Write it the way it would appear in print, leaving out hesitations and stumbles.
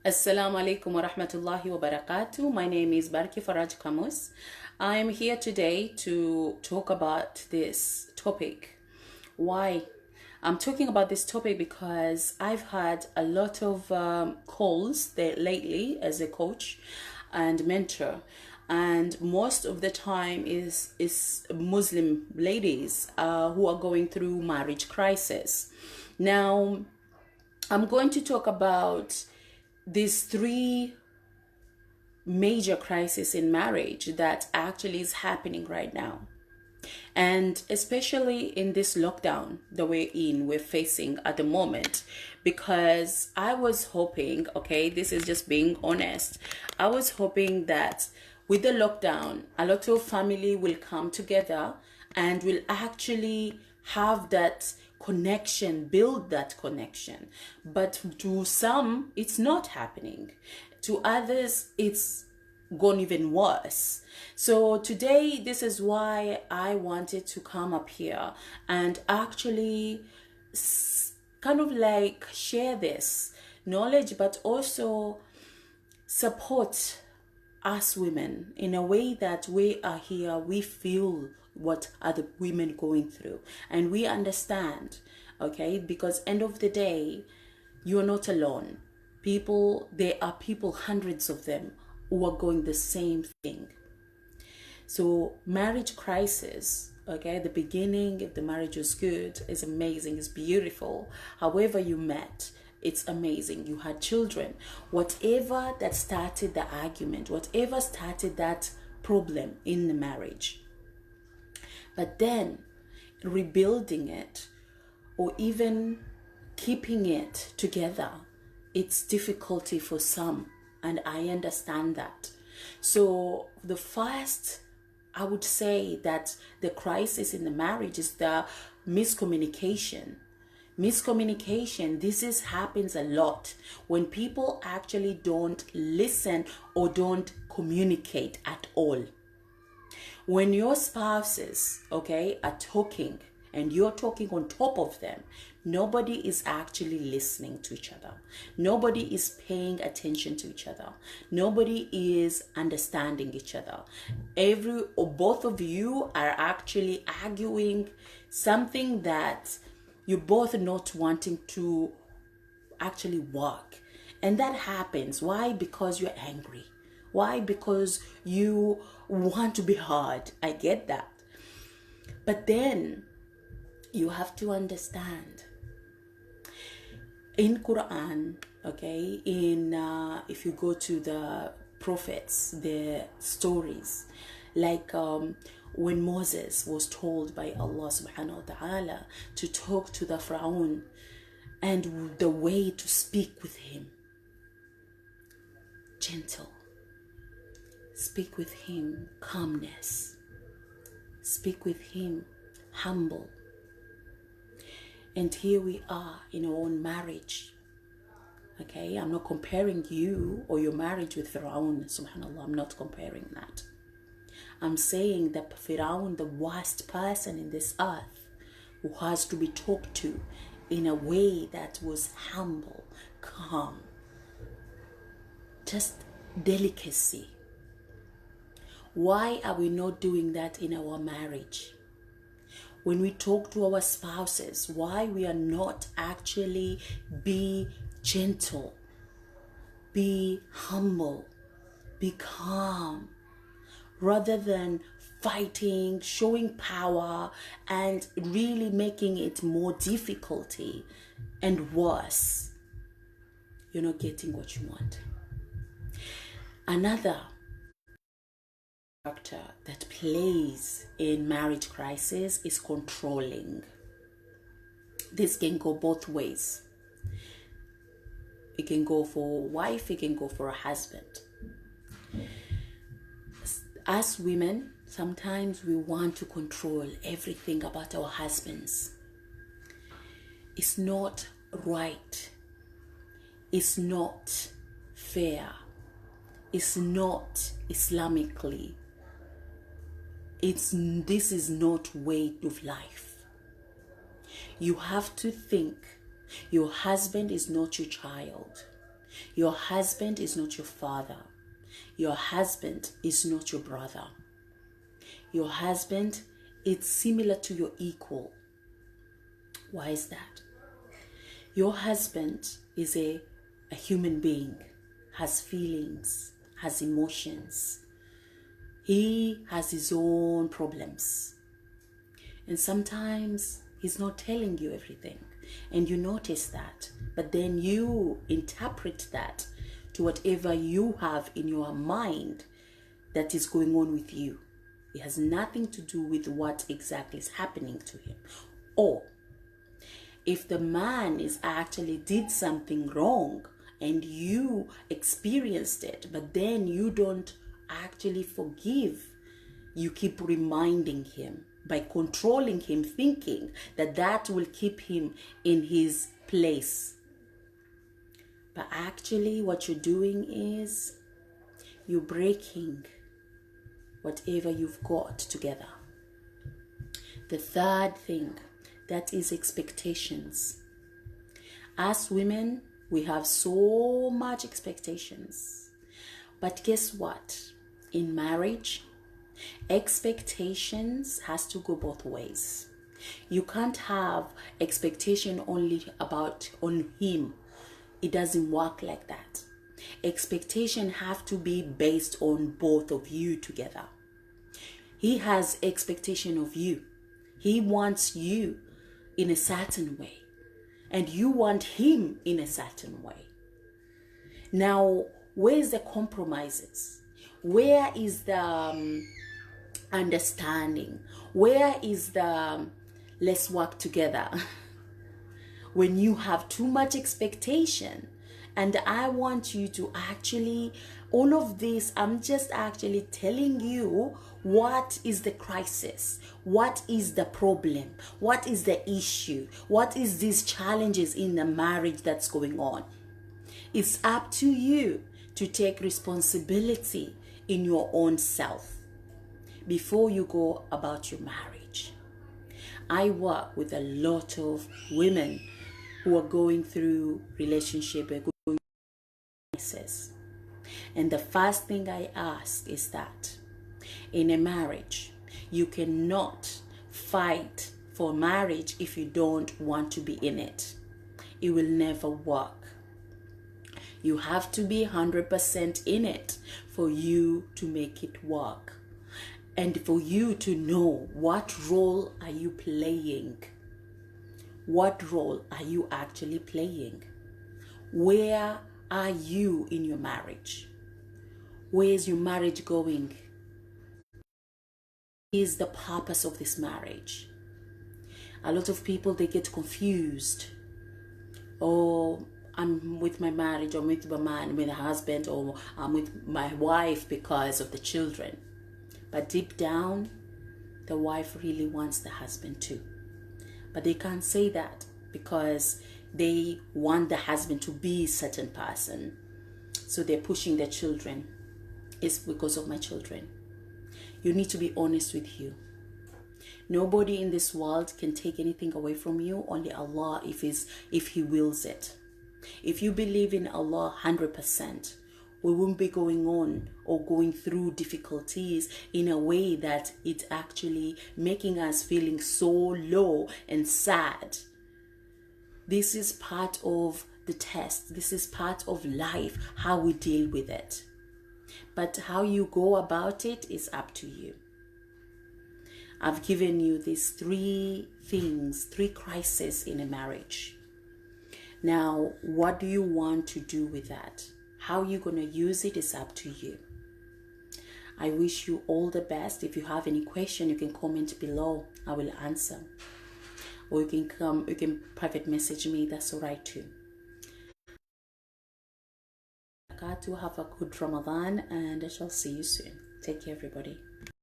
Assalamu alaikum wa rahmatullahi wa barakatuh. My name is Barki Faraj Kamus. I'm here today to talk about this topic. Why? I'm talking about this topic because I've had a lot of calls there lately as a coach and mentor, and most of the time is Muslim ladies who are going through marriage crisis. Now, I'm going to talk about these three major crises in marriage that actually is happening right now, and especially in this lockdown that we're facing at the moment. Because I was hoping, okay, this is just being honest, I was hoping that with the lockdown a lot of family will come together and will actually have that connection, build that connection. But to some, it's not happening. To others, it's gone even worse. So today, this is why I wanted to come up here and actually kind of like share this knowledge, but also support us women in a way that we are here, we feel what other women going through, and we understand, okay? Because end of the day, you're not alone. There are people, hundreds of them, who are going the same thing. So marriage crisis, okay, the beginning, if the marriage was good, is amazing, it's beautiful. However you met, it's amazing. You had children. Whatever that started the argument, whatever started that problem in the marriage. But then rebuilding it or even keeping it together, it's difficulty for some. And I understand that. So the first, I would say that the crisis in the marriage is the miscommunication. This happens a lot when people actually don't listen or don't communicate at all. When your spouses, okay, are talking and you're talking on top of them, nobody is actually listening to each other. Nobody is paying attention to each other. Nobody is understanding each other. Every or both of you are actually arguing something that you're both not wanting to actually work. And that happens. Why? Because you're angry. Why? Because you want to be heard. I get that. But then you have to understand. In Quran, okay, if you go to the prophets, the stories, like when Moses was told by Allah subhanahu wa ta'ala to talk to the Pharaoh and the way to speak with him. Gentle. Speak with him calmness. Speak with him humble. And here we are in our own marriage. Okay, I'm not comparing you or your marriage with Pharaoh, subhanAllah. I'm not comparing that. I'm saying that Pharaoh, the worst person in this earth, who has to be talked to in a way that was humble, calm, just delicacy. Why are we not doing that in our marriage? When we talk to our spouses, why we are not actually be gentle, be humble, be calm, rather than fighting, showing power, and really making it more difficulty and worse. You're not getting what you want. Another factor that plays in marriage crisis is controlling. This can go both ways. It can go for a wife, it can go for a husband. As women, sometimes we want to control everything about our husbands. It's not right. It's not fair. It's not Islamically. This is not way of life. You have to think your husband is not your child. Your husband is not your father. Your husband is not your brother. Your husband is similar to your equal. Why is that? Your husband is a human being, has feelings, has emotions. He has his own problems. And sometimes he's not telling you everything. And you notice that. But then you interpret that to whatever you have in your mind that is going on with you. It has nothing to do with what exactly is happening to him. Or if the man is actually did something wrong and you experienced it, but then you don't actually forgive, you keep reminding him by controlling him, thinking that that will keep him in his place. But actually what you're doing is you're breaking whatever you've got together. The third thing, that is expectations. As women, we have so much expectations. But guess what? In marriage, expectations has to go both ways. You can't have expectation only about on him. It doesn't work like that. Expectation have to be based on both of you together. He has expectation of you. He wants you in a certain way, and you want him in a certain way. Now, where's the compromises? Where is the understanding? Where is the let's work together? When you have too much expectation, and I want you to actually, all of this, I'm just actually telling you what is the crisis, what is the problem, what is the issue, what is these challenges in the marriage that's going on. It's up to you to take responsibility in your own self before you go about your marriage. I work with a lot of women who are going through relationship, going through crisis. And the first thing I ask is that in a marriage, you cannot fight for marriage if you don't want to be in it. It will never work. You have to be 100% in it for you to make it work. And for you to know what role are you playing. What role are you actually playing? Where are you in your marriage? Where is your marriage going? What is the purpose of this marriage? A lot of people, they get confused. Oh, I'm with my marriage, or I'm with my man, with a husband, or I'm with my wife because of the children. But deep down, the wife really wants the husband too. But they can't say that because they want the husband to be a certain person. So they're pushing their children. It's because of my children. You need to be honest with you. Nobody in this world can take anything away from you, only Allah if He wills it. If you believe in Allah 100%, we won't be going on or going through difficulties in a way that it's actually making us feeling so low and sad. This is part of the test. This is part of life, how we deal with it. But how you go about it is up to you. I've given you these 3 things, 3 crises in a marriage. Now, what do you want to do with that? How you're going to use it is up to you. I wish you all the best. If you have any question, you can comment below. I will answer. Or you can private message me. That's all right too. To have a good Ramadan, and I shall see you soon. Take care, everybody.